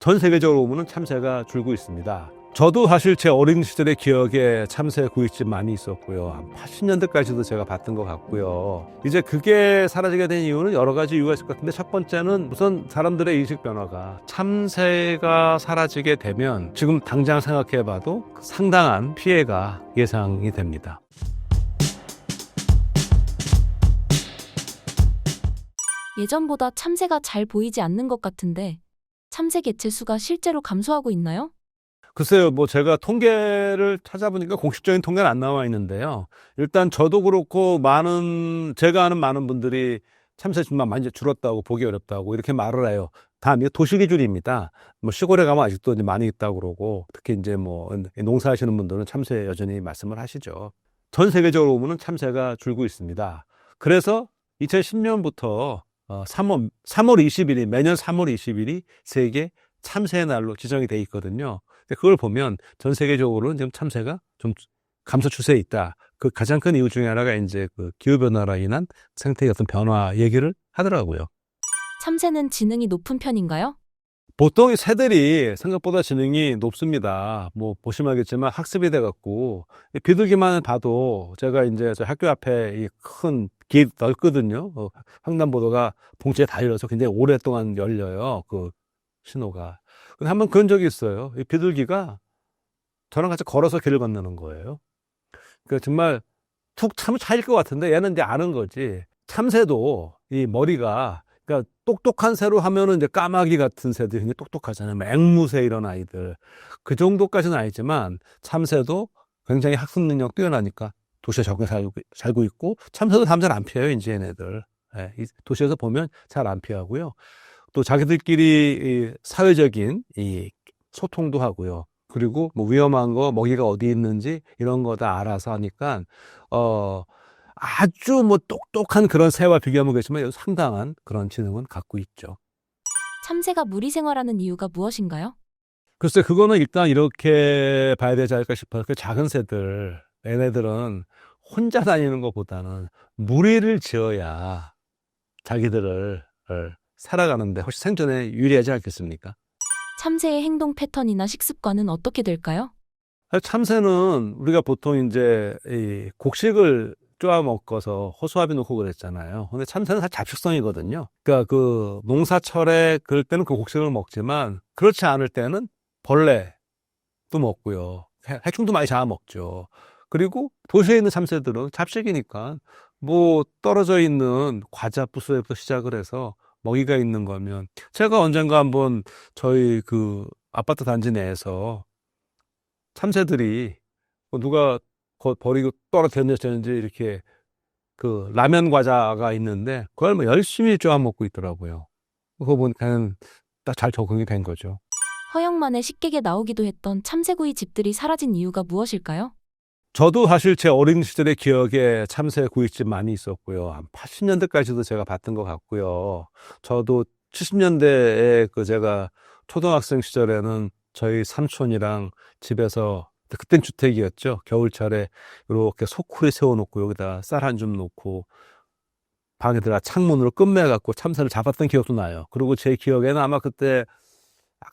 전 세계적으로 보면 참새가 줄고 있습니다. 저도 사실 제 어린 시절의 기억에 참새 구이집 많이 있었고요. 한 80년대까지도 제가 봤던 것 같고요. 이제 그게 사라지게 된 이유는 여러 가지 이유가 있을 것 같은데, 첫 번째는 우선 사람들의 인식 변화가, 참새가 사라지게 되면 지금 당장 생각해봐도 상당한 피해가 예상이 됩니다. 예전보다 참새가 잘 보이지 않는 것 같은데 참새 개체 수가 실제로 감소하고 있나요? 글쎄요, 제가 통계를 찾아보니까 공식적인 통계는 안 나와 있는데요. 일단 저도 그렇고 제가 아는 많은 분들이 참새 수만 많이 줄었다고, 보기 어렵다고 이렇게 말을 해요. 다 도시 기준입니다. 시골에 가면 아직도 이제 많이 있다고 그러고, 특히 이제 농사하시는 분들은 참새 여전히 말씀을 하시죠. 전 세계적으로 보면 참새가 줄고 있습니다. 그래서 2010년부터 3월 20일이, 매년 3월 20일이 세계 참새의 날로 지정이 돼 있거든요. 그걸 보면 전 세계적으로는 지금 참새가 좀 감소 추세에 있다. 그 가장 큰 이유 중에 하나가 이제 그 기후변화로 인한 생태의 어떤 변화 얘기를 하더라고요. 참새는 지능이 높은 편인가요? 보통 새들이 생각보다 지능이 높습니다. 보시면 알겠지만 학습이 돼갖고, 비둘기만 봐도, 제가 이제 저 학교 앞에 이 큰 길 넓거든요. 횡단보도가 봉지에 달려서 굉장히 오랫동안 열려요. 그 신호가. 근데 한번 그런 적이 있어요. 이 비둘기가 저랑 같이 걸어서 길을 건너는 거예요. 그 정말 툭 참을 차일 것 같은데, 얘는 이제 아는 거지. 참새도 이 머리가, 그러니까 똑똑한 새로 하면은 이제 까마귀 같은 새들이 굉장히 똑똑하잖아요. 앵무새 이런 아이들. 그 정도까지는 아니지만 참새도 굉장히 학습 능력 뛰어나니까 도시에 적응해 살고 있고, 참새도 잠 잘 안 피해요, 이제 얘네들. 예, 이 도시에서 보면 잘 안 피하고요. 또 자기들끼리 이 사회적인 이 소통도 하고요. 그리고 위험한 거, 먹이가 어디 있는지 이런 거 다 알아서 하니까, 아주 똑똑한 그런 새와 비교하면 그렇지만 상당한 그런 지능은 갖고 있죠. 참새가 무리 생활하는 이유가 무엇인가요? 글쎄, 그거는 일단 이렇게 봐야 되지 않을까 싶어요. 그 작은 새들, 얘네들은 혼자 다니는 것보다는 무리를 지어야 자기들을 살아가는데 훨씬 생존에 유리하지 않겠습니까? 참새의 행동 패턴이나 식습관은 어떻게 될까요? 참새는 우리가 보통 이제 이 곡식을 쪼아 먹어서 호수아비 놓고 그랬잖아요. 근데 참새는 다 잡식성이거든요. 그러니까 그 농사철에 그럴 때는 그 곡식을 먹지만, 그렇지 않을 때는 벌레도 먹고요. 해충도 많이 잡아먹죠. 그리고 도시에 있는 참새들은 잡식이니까 떨어져 있는 과자 부스에부터 시작을 해서 먹이가 있는 거면, 제가 언젠가 한번 저희 그 아파트 단지 내에서 참새들이 누가 버리고 떨어졌는지 이렇게 그 라면 과자가 있는데 그걸 열심히 쪼아 먹고 있더라고요. 그거 보니까 딱 잘 적응이 된 거죠. 허영만의 식객에 나오기도 했던 참새구이 집들이 사라진 이유가 무엇일까요? 저도 사실 제 어린 시절의 기억에 참새 구이집 많이 있었고요. 한 80년대까지도 제가 봤던 것 같고요. 저도 70년대에 제가 초등학생 시절에는 저희 삼촌이랑 집에서, 그땐 주택이었죠. 겨울철에 이렇게 소쿠리 세워놓고 여기다 쌀 한 줌 놓고 방에 들어가 창문으로 끝매갖고 참새를 잡았던 기억도 나요. 그리고 제 기억에는 아마 그때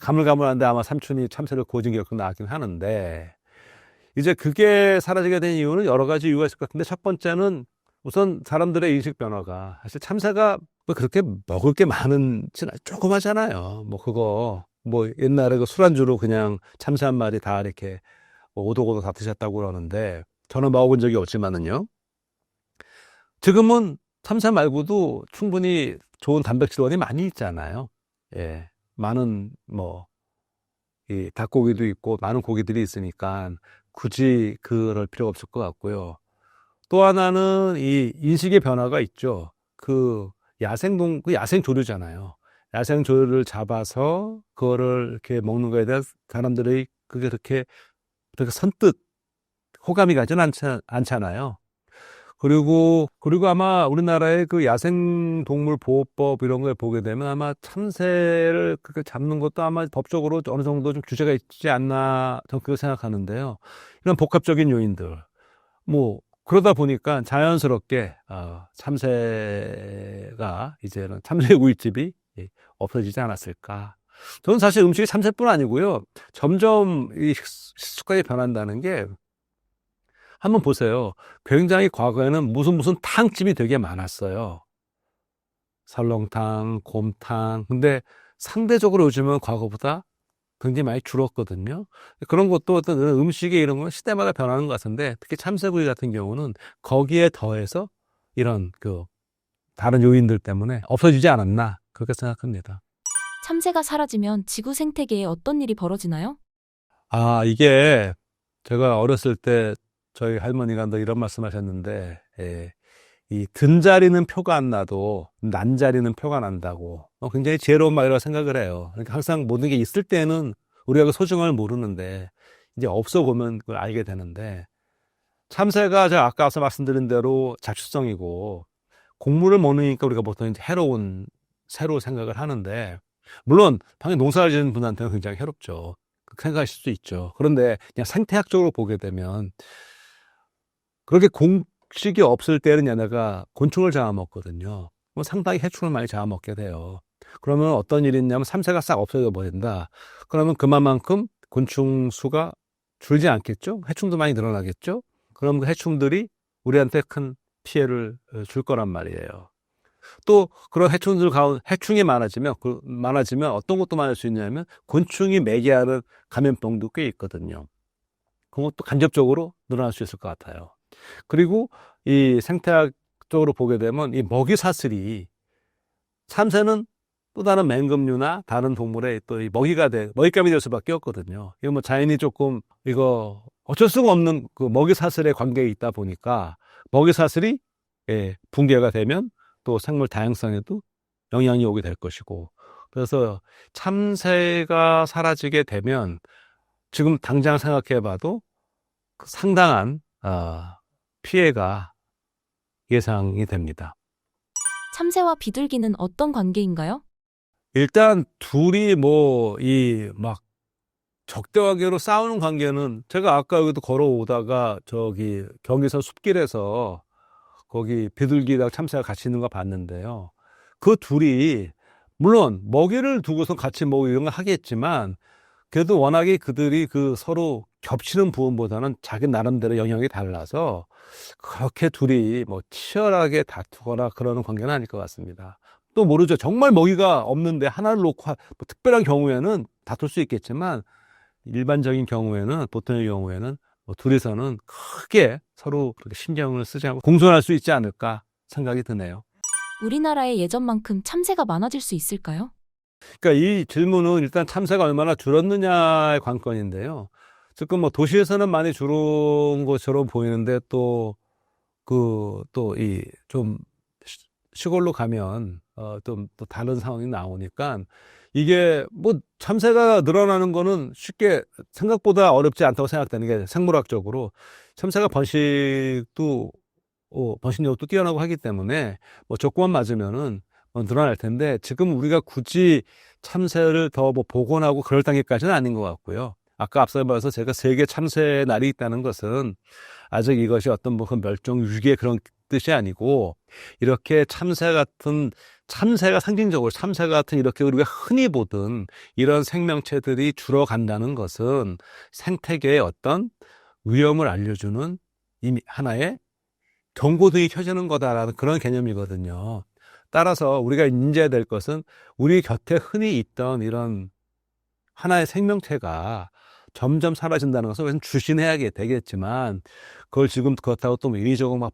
가물가물한데 아마 삼촌이 참새를 구워준 기억도 나긴 하는데, 이제 그게 사라지게 된 이유는 여러 가지 이유가 있을 것 같은데, 첫 번째는 우선 사람들의 인식 변화가, 사실 참새가 그렇게 먹을 게 많은지는 조그마잖아요. 옛날에 그 술안주로 그냥 참새 한 마리 다 이렇게 오독오독 다 드셨다고 그러는데, 저는 먹어본 적이 없지만은요. 지금은 참새 말고도 충분히 좋은 단백질원이 많이 있잖아요. 예. 많은 이 닭고기도 있고 많은 고기들이 있으니까 굳이 그럴 필요가 없을 것 같고요. 또 하나는 이 인식의 변화가 있죠. 그 야생 조류잖아요. 야생 조류를 잡아서 그거를 이렇게 먹는 거에 대한 사람들의 그게 그렇게 선뜻 호감이 가진 않잖아요. 그리고 아마 우리나라의 그 야생동물 보호법 이런 걸 보게 되면 아마 참새를 그렇게 잡는 것도 아마 법적으로 어느 정도 좀 규제가 있지 않나, 저는 그렇게 생각하는데요. 이런 복합적인 요인들. 그러다 보니까 자연스럽게, 참새가 이제는 참새구이집이 없어지지 않았을까. 저는 사실 음식이 참새뿐 아니고요. 점점 이 식습관이 변한다는 게 한번 보세요. 굉장히 과거에는 무슨 탕집이 되게 많았어요. 설렁탕, 곰탕. 근데 상대적으로 요즘은 과거보다 굉장히 많이 줄었거든요. 그런 것도 어떤 음식의 이런 건 시대마다 변하는 것 같은데 특히 참새구이 같은 경우는 거기에 더해서 이런 다른 요인들 때문에 없어지지 않았나 그렇게 생각합니다. 참새가 사라지면 지구 생태계에 어떤 일이 벌어지나요? 아, 이게 제가 어렸을 때 저희 할머니가 너 이런 말씀 하셨는데, 이 든자리는 표가 안 나도 난자리는 표가 난다고. 굉장히 지혜로운 말이라고 생각을 해요. 그러니까 항상 모든 게 있을 때는 우리가 그 소중함을 모르는데, 이제 없어 보면 그걸 알게 되는데, 참새가 제가 아까 앞서 말씀드린 대로 자축성이고, 곡물을 먹으니까 우리가 보통 이제 해로운 새로 생각을 하는데, 물론 당연히 농사를 지는 분한테는 굉장히 해롭죠. 그렇게 생각하실 수 있죠. 그런데 그냥 생태학적으로 보게 되면 그렇게 공식이 없을 때는 얘네가 곤충을 잡아먹거든요. 그럼 상당히 해충을 많이 잡아먹게 돼요. 그러면 어떤 일이 있냐면 참새가 싹 없어져 버린다. 그러면 그만큼 곤충 수가 줄지 않겠죠? 해충도 많이 늘어나겠죠? 그럼 그 해충들이 우리한테 큰 피해를 줄 거란 말이에요. 또 그런 해충들 가운데 해충이 많아지면 어떤 것도 많을 수 있냐면 곤충이 매개하는 감염병도 꽤 있거든요. 그것도 간접적으로 늘어날 수 있을 것 같아요. 그리고 이 생태학적으로 보게 되면 이 먹이 사슬이 참새는 또 다른 맹금류나 다른 동물의 또 이 먹잇감이 될 수밖에 없거든요. 이거 뭐 자연이 조금 이거 어쩔 수가 없는 그 먹이 사슬의 관계에 있다 보니까 먹이 사슬이 붕괴가 되면 또 생물 다양성에도 영향이 오게 될 것이고 그래서 참새가 사라지게 되면 지금 당장 생각해 봐도 상당한 피해가 예상이 됩니다. 참새와 비둘기는 어떤 관계인가요? 일단 둘이 막 적대관계로 싸우는 관계는 제가 아까 여기도 걸어오다가 저기 경의선 숲길에서 거기 비둘기랑 참새가 같이 있는 거 봤는데요. 그 둘이 물론 먹이를 두고서 같이 뭐 이런 거 하겠지만 그래도 워낙에 그들이 서로 겹치는 부분보다는 자기 나름대로 영역이 달라서 그렇게 둘이 뭐 치열하게 다투거나 그러는 관계는 아닐 것 같습니다. 또 모르죠. 정말 먹이가 없는데 하나를 놓고 뭐 특별한 경우에는 다툴 수 있겠지만 일반적인 경우에는 보통의 경우에는 뭐 둘이서는 크게 서로 그렇게 신경을 쓰지 않고 공존할 수 있지 않을까 생각이 드네요. 우리나라에 예전만큼 참새가 많아질 수 있을까요? 그러니까 이 질문은 일단 참새가 얼마나 줄었느냐의 관건인데요. 지금 뭐 도시에서는 많이 줄은 것처럼 보이는데 좀 시골로 가면 또 다른 상황이 나오니까 이게 뭐 참새가 늘어나는 거는 쉽게 생각보다 어렵지 않다고 생각되는 게 생물학적으로 참새가 번식력도 뛰어나고 하기 때문에 뭐 조건만 맞으면은 늘어날 텐데 지금 우리가 굳이 참새를 더 뭐 복원하고 그럴 단계까지는 아닌 것 같고요. 아까 앞서 봐서 제가 세계 참새 날이 있다는 것은 아직 이것이 어떤 뭐 그 멸종 위기의 그런 뜻이 아니고 이렇게 참새가 상징적으로 참새 같은 이렇게 우리가 흔히 보던 이런 생명체들이 줄어간다는 것은 생태계에 어떤 위험을 알려주는 이미 하나의 경고등이 켜지는 거다라는 그런 개념이거든요. 따라서 우리가 인지해야 될 것은 우리 곁에 흔히 있던 이런 하나의 생명체가 점점 사라진다는 것은 우선 주신해야 되겠지만 그걸 지금 그렇다고 또 인위적으로 막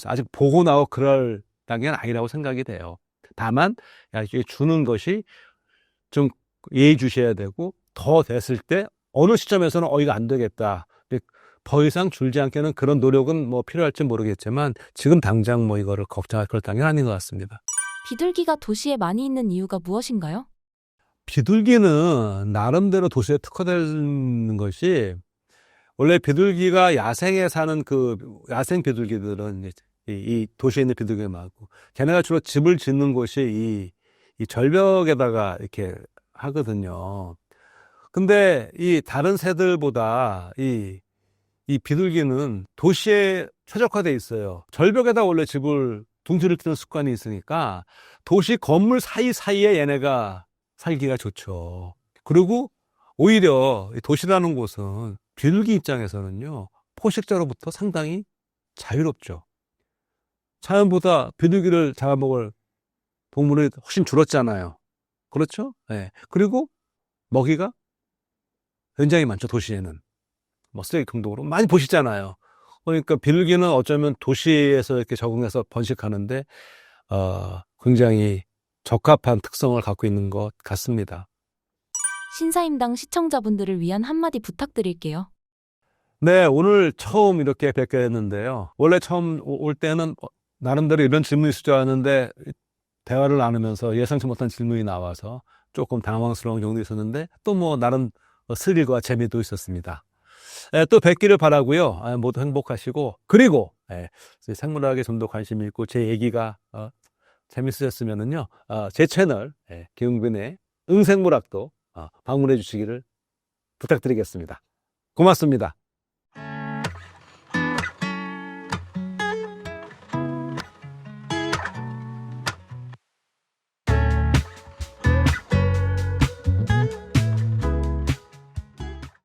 아직 복원하고 그럴 단계는 아니라고 생각이 돼요. 다만 이게 주는 것이 좀 예의주시해야 되고 더 됐을 때 어느 시점에서는 이거 안 되겠다. 더 이상 줄지 않게는 그런 노력은 뭐 필요할지 모르겠지만 지금 당장 뭐 이거를 걱정할 그럴 단계는 아닌 것 같습니다. 비둘기가 도시에 많이 있는 이유가 무엇인가요? 비둘기는 나름대로 도시에 특화되는 것이 원래 비둘기가 야생에 사는 야생 비둘기들은 이 도시에 있는 비둘기가 많고 걔네가 주로 집을 짓는 곳이 이 절벽에다가 이렇게 하거든요. 근데 이 다른 새들보다 이 비둘기는 도시에 최적화돼 있어요. 절벽에다 원래 둥지를 트는 습관이 있으니까 도시 건물 사이사이에 얘네가 살기가 좋죠. 그리고 오히려 이 도시라는 곳은 비둘기 입장에서는요, 포식자로부터 상당히 자유롭죠. 자연보다 비둘기를 잡아먹을 동물이 훨씬 줄었잖아요. 그렇죠? 예. 그리고 먹이가 굉장히 많죠, 도시에는. 뭐 쓰레기 공동으로 많이 보시잖아요. 그러니까 비둘기는 어쩌면 도시에서 이렇게 적응해서 번식하는데, 굉장히 적합한 특성을 갖고 있는 것 같습니다. 신사임당 시청자분들을 위한 한마디 부탁드릴게요. 네, 오늘 처음 이렇게 뵙게 됐는데요. 원래 처음 올 때는 나름대로 이런 질문이 있을 줄 알았는데, 대화를 나누면서 예상치 못한 질문이 나와서 조금 당황스러운 경우도 있었는데, 또 뭐 나름 스릴과 재미도 있었습니다. 또 뵙기를 바라고요. 모두 행복하시고, 그리고 생물학에 좀 더 관심이 있고 제 얘기가 재밌으셨으면은요, 제 채널 김용빈의 응생물학도 방문해 주시기를 부탁드리겠습니다. 고맙습니다.